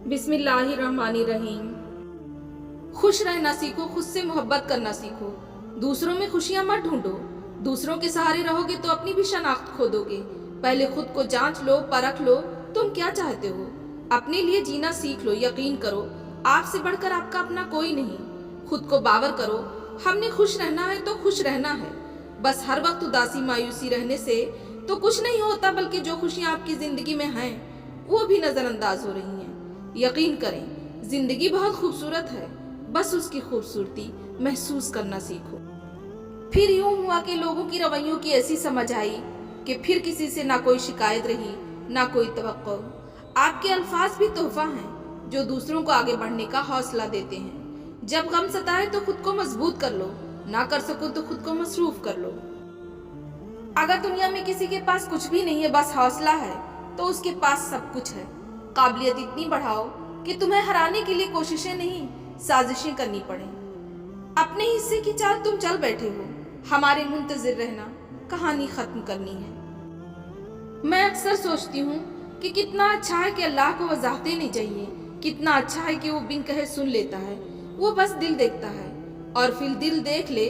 बिस्मिल्लाहिर्रहमानिर्रहीम। खुश रहना सीखो, खुद से मोहब्बत करना सीखो। दूसरों में खुशियां मत ढूंढो। दूसरों के सहारे रहोगे तो अपनी भी शनाख्त खो दोगे। पहले खुद को जांच लो, परख लो तुम क्या चाहते हो। अपने लिए जीना सीख लो। यकीन करो आपसे बढ़कर आपका अपना कोई नहीं। खुद को बावर करो, हमने खुश रहना है तो खुश रहना है। बस हर वक्त उदासी मायूसी रहने से तो कुछ नहीं होता, बल्कि जो खुशियां आपकी जिंदगी में हैं वो भी नजरअंदाज हो रही हैं। यकीन करें जिंदगी बहुत खूबसूरत है, बस उसकी खूबसूरती महसूस करना सीखो। फिर यूं हुआ कि लोगों की रवैयों की ऐसी समझ आई कि फिर किसी से ना कोई शिकायत रही ना कोई तवक्को। आपके अल्फाज भी तोहफा हैं जो दूसरों को आगे बढ़ने का हौसला देते हैं। जब गम सताए तो खुद को मजबूत कर लो, ना कर सको तो खुद को मसरूफ कर लो। अगर दुनिया में किसी के पास कुछ भी नहीं है, बस हौसला है, तो उसके पास सब कुछ है। काबिलियत इतनी बढ़ाओ कि तुम्हें हराने के लिए कोशिशें नहीं साजिशें करनी पड़े। अपने हिस्से की चाल तुम चल बैठे हो, हमारे मुंतजिर रहना, कहानी खत्म करनी है। मैं अक्सर सोचती हूँ कि कितना अच्छा है कि अल्लाह को वजाहतें नहीं चाहिए। कितना अच्छा है कि वो बिन कहे सुन लेता है। वो बस दिल देखता है और फिर दिल देख ले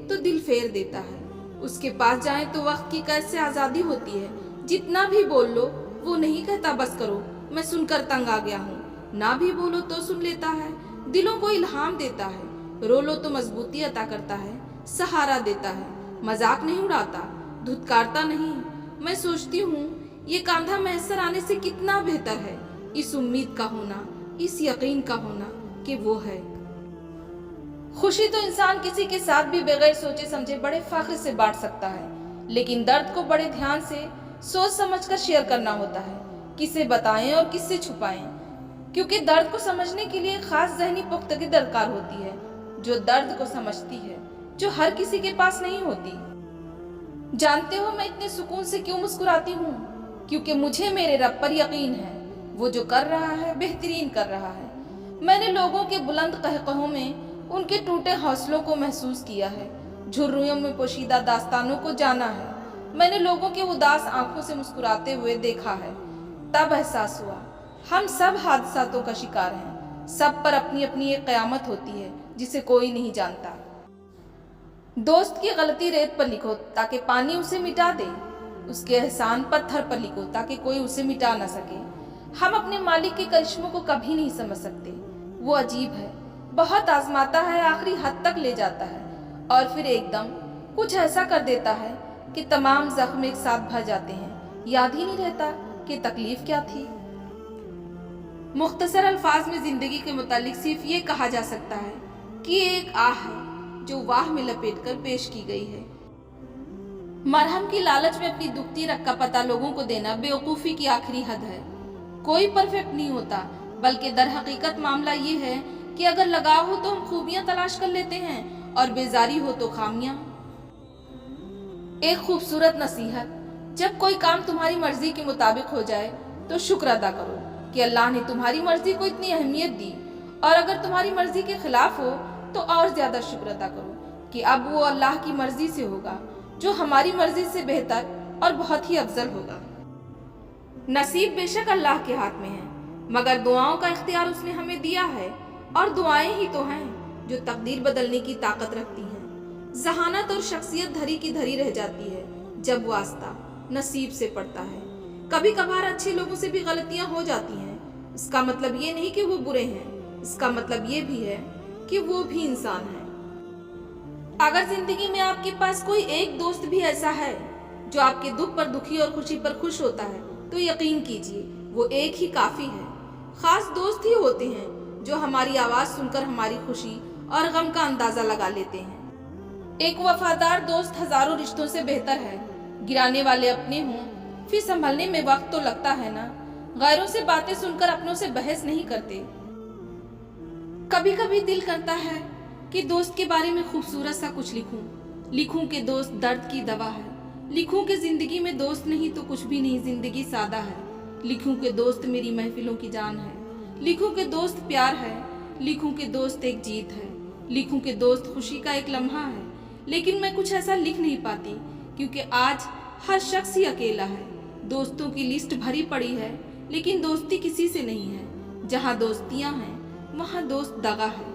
तो दिल फेर देता है। उसके पास जाए तो वक्त की कैद से आज़ादी होती है। जितना भी बोल लो वो नहीं कहता बस करो, मैं सुनकर तंग आ गया हूँ। ना भी बोलो तो सुन लेता है, दिलों को इल्हाम देता है। रो लो तो मजबूती अता करता है, सहारा देता है। मजाक नहीं उड़ाता, धुतकारता नहीं। मैं सोचती हूँ ये कांधा मैसर आने से कितना बेहतर है इस उम्मीद का होना, इस यकीन का होना कि वो है। खुशी तो इंसान किसी के साथ भी बगैर सोचे समझे बड़े फाखर से बांट सकता है, लेकिन दर्द को बड़े ध्यान से सोच समझकर शेयर करना होता है। किसे बताएं और किससे छुपाएं, क्योंकि दर्द को समझने के लिए खास ज़हनी पुख्तगी दरकार होती है, जो दर्द को समझती है, जो हर किसी के पास नहीं होती। जानते हो मैं इतने सुकून से क्यों मुस्कुराती हूँ? क्योंकि मुझे मेरे रब पर यकीन है, वो जो कर रहा है बेहतरीन कर रहा है। मैंने लोगों के बुलंद कहकहों में उनके टूटे हौसलों को महसूस किया है, झुर्रियों में पोशीदा दास्तानों को जाना है। मैंने लोगों के उदास आंखों से मुस्कुराते हुए देखा है। तब एहसास हुआ हम सब हादसातों का शिकार हैं। सब पर अपनी अपनी एक क़यामत होती है जिसे कोई नहीं जानता। दोस्त की गलती रेत पर लिखो ताकि पानी उसे मिटा दे, उसके एहसान पत्थर पर लिखो ताकि कोई उसे मिटा ना सके। हम अपने मालिक के करिश्मों को कभी नहीं समझ सकते। वो अजीब है, बहुत आजमाता है, आखिरी हद तक ले जाता है और फिर एकदम कुछ ऐसा कर देता है कि तमाम जख्म एक साथ भर जाते हैं। याद ही नहीं रहता कि तकलीफ क्या थी। मुख्तसर अल्फाज में जिंदगी के मुतालिक सिर्फ ये कहा जा सकता है कि ये एक आह है जो वाह में लपेट कर पेश की गई है। मरहम की लालच में अपनी दुखती रग का पता लोगों को देना बेवकूफ़ी की आखिरी हद है। कोई परफेक्ट नहीं होता, बल्कि दर हकीकत मामला ये है कि अगर लगाव हो तो हम खूबियां तलाश कर लेते हैं और बेजारी हो तो खामियां। एक खूबसूरत नसीहत, जब कोई काम तुम्हारी मर्जी के मुताबिक हो जाए तो शुक्र अदा करो कि अल्लाह ने तुम्हारी मर्जी को इतनी अहमियत दी, और अगर तुम्हारी मर्जी के खिलाफ हो तो और ज्यादा शुक्र अदा करो कि अब वो अल्लाह की मर्जी से होगा जो हमारी मर्जी से बेहतर और बहुत ही अफजल होगा। नसीब बेशक अल्लाह के हाथ में है, मगर दुआओं का इख्तियार उसने हमें दिया है, और दुआएं ही तो हैं जो तकदीर बदलने की ताकत रखती हैं। जहानत और शख्सियत धरी की धरी रह जाती है जब वास्ता नसीब से पड़ता है। कभी कभार अच्छे लोगों से भी गलतियां हो जाती हैं। इसका मतलब ये नहीं कि वो बुरे हैं, इसका मतलब ये भी है कि वो भी इंसान है। अगर जिंदगी में आपके पास कोई एक दोस्त भी ऐसा है जो आपके दुख पर दुखी और खुशी पर खुश होता है, तो यकीन कीजिए वो एक ही काफी है। खास दोस्त ही होते हैं जो हमारी आवाज सुनकर हमारी खुशी और गम का अंदाजा लगा लेते हैं। एक वफादार दोस्त हजारों रिश्तों से बेहतर है। गिराने वाले अपने हों, फिर संभलने में वक्त तो लगता है ना। गैरों से बातें सुनकर अपनों से बहस नहीं करते। कभी कभी दिल करता है कि दोस्त के बारे में खूबसूरत सा कुछ लिखूं कि दोस्त दर्द की दवा है। लिखूं कि जिंदगी में दोस्त नहीं तो कुछ भी नहीं, जिंदगी सादा है। लिखूं कि दोस्त मेरी महफिलों की जान है। लिखूं कि दोस्त प्यार है। लिखूं कि दोस्त एक जीत है। लिखूं कि दोस्त खुशी का एक लम्हा है। लेकिन मैं कुछ ऐसा लिख नहीं पाती, क्योंकि आज हर शख्स ही अकेला है। दोस्तों की लिस्ट भरी पड़ी है, लेकिन दोस्ती किसी से नहीं है। जहाँ दोस्तियाँ हैं वहाँ दोस्त दगा है।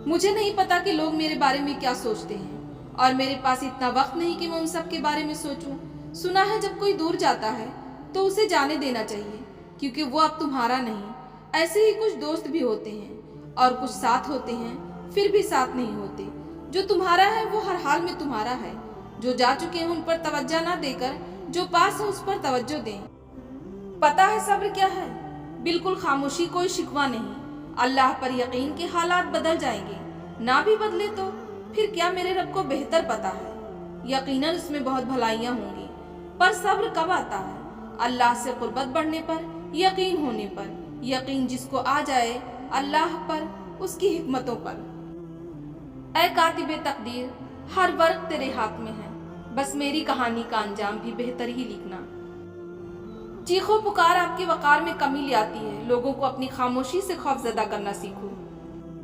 मुझे नहीं पता कि लोग मेरे बारे में क्या सोचते हैं और मेरे पास इतना वक्त नहीं कि मैं उन सब के बारे में सोचूं। सुना है जब कोई दूर जाता है तो उसे जाने देना चाहिए, क्योंकि वो अब तुम्हारा नहीं। ऐसे ही कुछ दोस्त भी होते हैं और कुछ साथ होते हैं फिर भी साथ नहीं होते। जो तुम्हारा है वो हर हाल में तुम्हारा है। जो जा चुके हैं उन पर तवज्जो ना देकर जो पास है उस पर तवज्जो दें। पता है सब्र क्या है? बिल्कुल खामोशी, कोई शिकवा नहीं। अल्लाह पर यकीन के हालात बदल जाएंगे, ना भी बदले तो फिर क्या, मेरे रब को बेहतर पता है। यकीनन उसमें बहुत भलाइयाँ होंगी, पर सब्र कब आता है? अल्लाह से कुर्बत बढ़ने पर, यकीन होने पर। यकीन जिसको आ जाए अल्लाह पर, उसकी हिकमतों पर। ऐ कातिबे तकदीर, हर वर्क तेरे हाथ में है, बस मेरी कहानी का अंजाम भी बेहतर ही लिखना। चीखो पुकार आपके वकार में कमी ले आती है। लोगों को अपनी खामोशी से खौफजदा करना सीखो।